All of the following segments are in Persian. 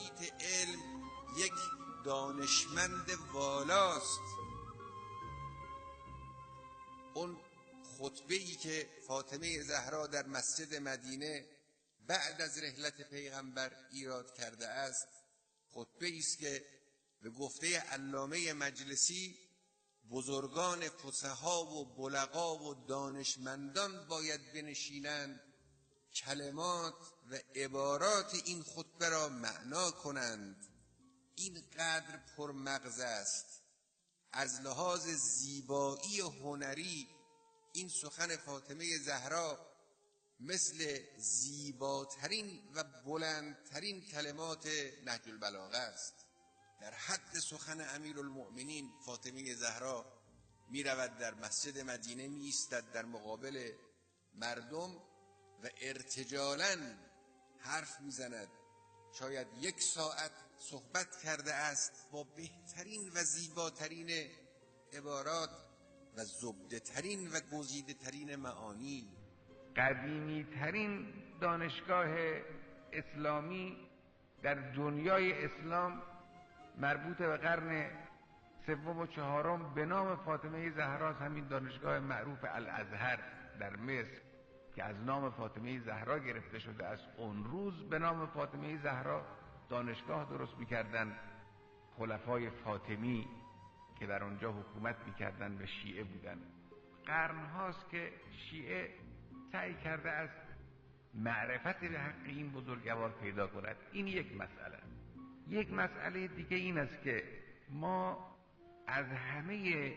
محیط علم یک دانشمند والاست. اون خطبه‌ای که فاطمه زهرا در مسجد مدینه بعد از رحلت پیغمبر ایراد کرده است، خطبه‌ای است که به گفته علامه مجلسی بزرگان فصحا و بلغا و دانشمندان باید بنشینند کلمات و عبارات این خطبه را معنا کنند. اینقدر پرمغز است. از لحاظ زیبایی و هنری این سخن فاطمه زهرا مثل زیباترین و بلندترین کلمات نهج البلاغه است. در حد سخن امیرالمؤمنین فاطمه زهرا می رود در مسجد مدینه، می ایستد در مقابل مردم و ارتجالاً حرف می زند. شاید 1 ساعت صحبت کرده است با بهترین و زیباترین عبارات و زبده ترین و گزیده ترین معانی. قدیمی ترین دانشگاه اسلامی در دنیای اسلام مربوط به قرن 3 و 4 به نام فاطمه زهراست. همین دانشگاه معروف الازهر در مصر که از نام فاطمه زهرا گرفته شده است. اون روز به نام فاطمه زهرا دانشگاه درست می‌کردند خلفای فاطمی که در آنجا حکومت می‌کردند و شیعه بودند. قرن‌هاست که شیعه سعی کرده است معرفت به حق این بزرگوار پیدا کند. این یک مسئله. یک مسئله دیگه این است که ما از همه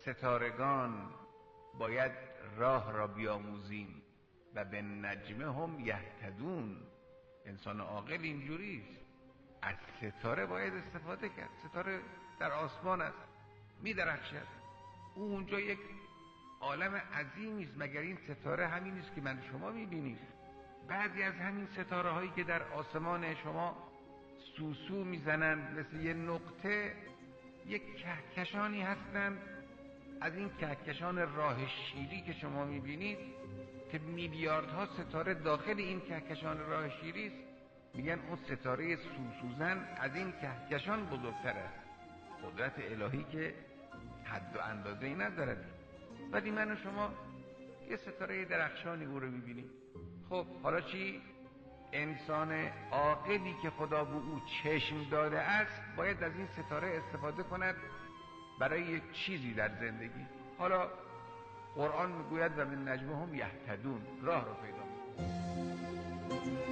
ستارگان باید راه را بیاموزیم و به نجم هم یهتدون. انسان عاقل اینجوریست، از ستاره باید استفاده کرد. ستاره در آسمان است، می‌درخشد. اونجا یک عالم عظیمی است. مگر این ستاره همین است که من شما می‌بینید؟ بعضی از همین ستاره هایی که در آسمان شما سوسو میزنند مثل یه نقطه، یک کهکشانی هستند از این کهکشان راه شیری که شما میبینید که میلیاردها ستاره داخل این کهکشان راه شیری است. میگن اون ستاره سوسوزن از این کهکشان بزرگتر است. قدرت الهی که حد و اندازه‌ای ندارد. ولی من و شما یه ستاره درخشانی او رو میبینیم. خب حالا چی؟ انسان عاقلی که خدا به او چشم داده است باید از این ستاره استفاده کند برای یک چیزی در زندگی. حالا قرآن میگوید و من نجم هم یهتدون، راه رو پیدا میکنند.